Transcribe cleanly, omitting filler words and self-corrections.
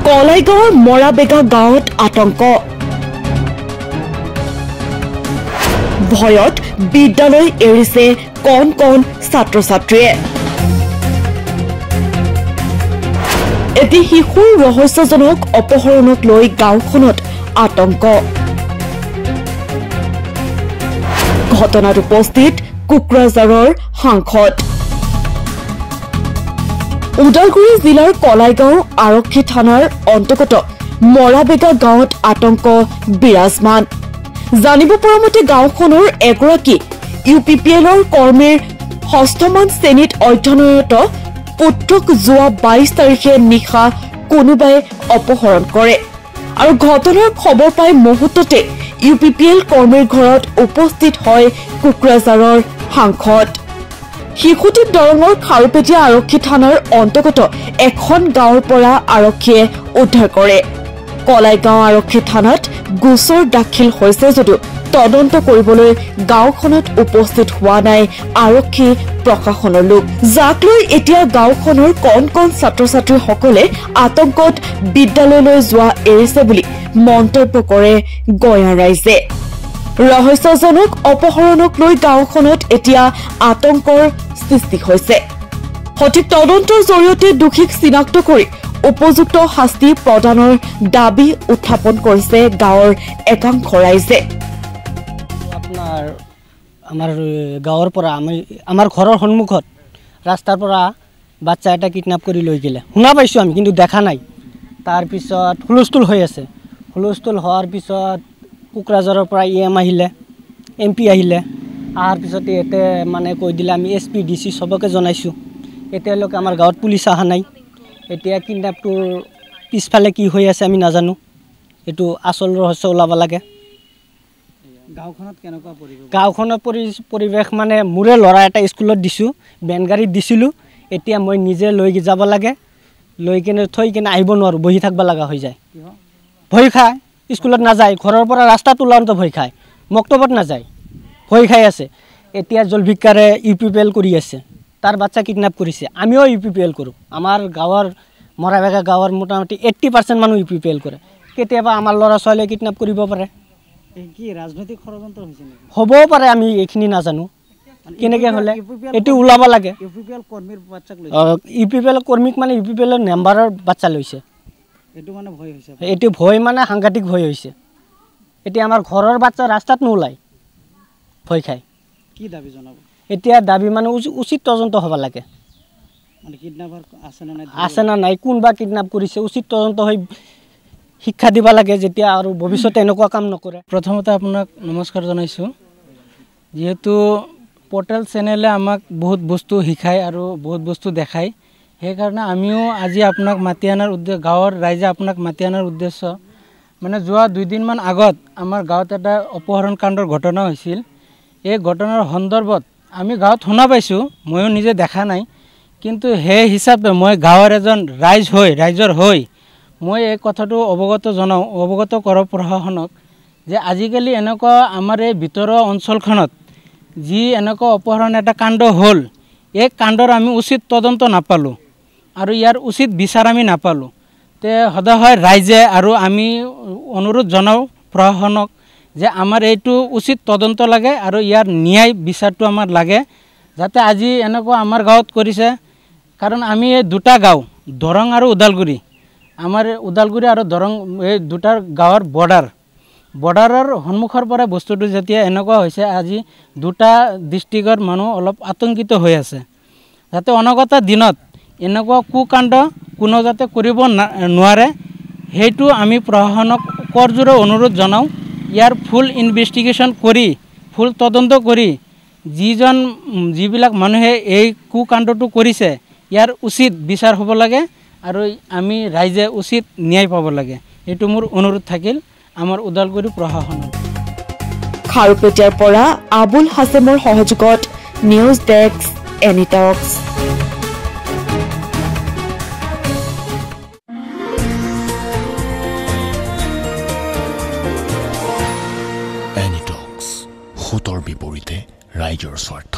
কলাইগাঁৱৰ মৰাবেগা গাঁৱত আতংক ভয়ত বিদ্যালয় এৰিছে কণ কণ ছাত্ৰ ছাত্ৰীয়ে এটি শিশুৰ ৰহস্যজনক অপহৰণক লৈ গাঁওখনত আতংক ঘটনাত উপস্থিত কুকৰাঝাৰৰ সাংসদ উদালগুৰি জিলাৰ কলাইগাঁও আৰক্ষী থানাৰ অন্তৰ্গত মৰাবেগা গাঁৱত আতংক বিৰাজমান জানিব পৰা মতে গাঁওখনৰ এগৰাকী ইউপিপিএলৰ কৰ্মীৰ ষষ্ঠমান শ্ৰেণীত অধ্যয়নৰত পুত্ৰক যোৱা 22 তাৰিখে নিশা কোনোবাই অপহৰণ কৰে আৰু ঘটনাৰ খবৰ পাই মুহূৰ্ততে ইউপিপিএল কৰ্মীৰ ঘৰত উপস্থিত হয় কুকৰাঝাৰৰ সাংসদ শিশুটিক দৰঙৰ খাৰুপেটীয়া আৰক্ষী থানাৰ অন্তৰ্গত এখন গাঁৱৰ পৰা আৰক্ষীয়ে উদ্ধাৰ কৰে কলাইগাঁও আৰক্ষী থানাত গোচৰ দাখিল হৈছে যদিও তদন্ত কৰিবলৈ গাঁওখনত উপস্থিত হোৱা নাই আৰক্ষী প্ৰশাসনৰ লোক যাক লৈ এতিয়া গাঁওখনৰ কণ কণ ছাত্ৰ ছাত্ৰীসকলে আতংকত বিদ্যালয়লৈ যোৱা এৰিছে বুলি মন্তব্য কৰে গঞা ৰাইজে ৰহস্যজনক অপহৰণক লৈ গাঁওখনত এতিয়া আতংকৰ সৃষ্টি হৈছে সঠিক তদন্তৰ জৰিয়তে দোষীক চিনাক্ত কৰি উপযুক্ত শাস্তি প্ৰদানৰ দাবী উত্থাপন কৰিছে গাঁৱৰ একাংশ ৰাইজে আপোনাৰ আমাৰ গাঁৱৰ পৰা আমাৰ ঘৰৰ সন্মুখত ৰাস্তাৰ পৰা বাচ্চা এটা কিডন্যাপ কৰি লৈ গেলে শুনা পাইছোঁ আমি কিন্তু দেখা নাই তাৰ পিছত হুলস্থুল হৈ আছে হুলস্থুল হোৱাৰ পিছত কোকৰাঝাৰৰ পৰা EM আহিলে MP আহিলে আহাৰ পিছত এতে মানে কৈ দিলে আমি SP DC সবকে জনাইছোঁ এতিয়ালৈকে আমাৰ গাঁৱত পুলিচ অহা নাই এতিয়া কিডন্যাপটোৰ পিছফালে কি হৈ আছে আমি নাজানো এইটো আচল ৰহস্য ওলাব লাগে গাঁওখনৰ পৰিৱেশ মানে মোৰে ল'ৰা এটা স্কুলত দিছোঁ বেনগাড়ীত দিছিলোঁ এতিয়া মই নিজে লৈ যাব লাগে লৈ কিনে থৈ কিনে আহিব নোৱাৰোঁ বহি থাকিব লগা হৈ যায় ভয় খায় স্কুলত নাযায় ঘৰৰ পৰা ৰাস্তাত ওলাওঁতে ভয় খায় মক্তবত নাযায় ভয় খাই আছে এতিয়া জলভিকাৰে UPPL কৰি আছে তাৰ বাচ্চা কিডন্যাপ কৰিছে আমিও UPPL কৰোঁ আমাৰ গাঁৱৰ মৰাবেগা গাঁৱৰ মোটামুটি 80% মানুহ UPPL কৰে কেতিয়াবা আমাৰ ল'ৰা ছোৱালীয়ে কিডন্যাপ কৰিব পাৰে কি ৰাজনৈতিক ষড়যন্ত্ৰ হৈছে নেকি হ'বও পাৰে আমি এইখিনি নাজানো কেনেকৈ হ'লে এইটো ওলাব লাগে UPPL কৰ্মীৰ বাচ্চাক লৈছে UPPL কৰ্মীক মানে UPPLৰ মেম্বাৰৰ বাচ্চা লৈছে এইটো মানে ভয় হৈছে এইটো ভয় মানে সাংঘাতিক ভয় হৈছে এতিয়া আমাৰ ঘৰৰ বাচ্চা ৰাস্তাত নোলায় ভয় খায় কি দাবী জনাব এতিয়া দাবী মানে উচিত তদন্ত হ'ব লাগে মানে কিডন্যাপাৰ আছে না নাই কোনবা কিডন্যাপ কৰিছে উচিত তদন্ত হৈ শিক্ষা দিব লাগে যেতিয়া আৰু ভৱিষ্যতে এনেকুৱা কাম নকৰে প্ৰথমতে আপোনাক নমস্কাৰ জনাইছোঁ যেহেতু পৰ্টেল চেনেলে আমাক বহুত বস্তু শিকায় আৰু বহুত বস্তু দেখায় সেইকাৰণে আমিও আজি আপোনাক মাতি আনাৰ উদ্দেশ্য গাঁৱৰ ৰাইজে আপোনাক মাতি আনাৰ উদ্দেশ্য মানে যোৱা 2 দিনমান আগত আমাৰ গাঁৱত এটা অপহৰণ কাণ্ডৰ ঘটনা হৈছিল এই ঘটনাৰ সন্দৰ্ভত আমি গাঁৱত শুনা পাইছোঁ ময়ো নিজে দেখা নাই কিন্তু সেই হিচাপে মই গাঁৱৰ এজন ৰাইজৰ হৈ মই এই কথাটো অৱগত কৰোঁ প্ৰশাসনক যে আজিকালি এনেকুৱা আমাৰ এই ভিতৰুৱা অঞ্চলখনত যি এনেকুৱা অপহৰণ এটা কাণ্ড হ'ল এই কাণ্ডৰ আমি উচিত তদন্ত নাপালোঁ আৰু ইয়াৰ উচিত বিচাৰ আমি নাপালোঁ তে সদায় ৰাইজে আৰু আমি অনুৰোধ জনাওঁ প্ৰশাসনক যে আমাৰ এইটো উচিত তদন্ত লাগে আৰু ইয়াৰ ন্যায় বিচাৰটো আমাৰ লাগে যাতে আজি এনেকুৱা আমাৰ গাঁৱত কৰিছে কাৰণ আমি এই দুটা গাঁও দৰং আৰু ওদালগুৰি আমাৰ ওদালগুৰি আৰু দৰং এই দুটা গাঁৱৰ বৰ্ডাৰৰ সন্মুখৰ পৰা বস্তুটো যেতিয়া এনেকুৱা হৈছে আজি দুটা ডিষ্ট্ৰিক্টৰ মানুহ অলপ আতংকিত হৈ আছে যাতে অনাগত দিনত এনেকুৱা কুকাণ্ড কোনো যাতে কৰিব নোৱাৰে সেইটো আমি প্ৰশাসনক কৰজোৰে অনুৰোধ জনাওঁ ইয়াৰ ফুল ইনভেষ্টিগেশ্যন কৰি ফুল তদন্ত কৰি যিবিলাক মানুহে এই কুকাণ্ডটো কৰিছে ইয়াৰ উচিত বিচাৰ হ'ব লাগে আৰু আমি ৰাইজে উচিত ন্যায় পাব লাগে এইটো মোৰ অনুৰোধ থাকিল আমাৰ ওদালগুৰি প্ৰশাসনৰ খাৰুপেটীয়াৰ পৰা আবুল হাছেমৰ সহযোগত নিউজ ডেস্ক এনিটক্স এনিটক্স হুতৰ বিপৰীতে ৰাইজৰ স্বাৰ্থ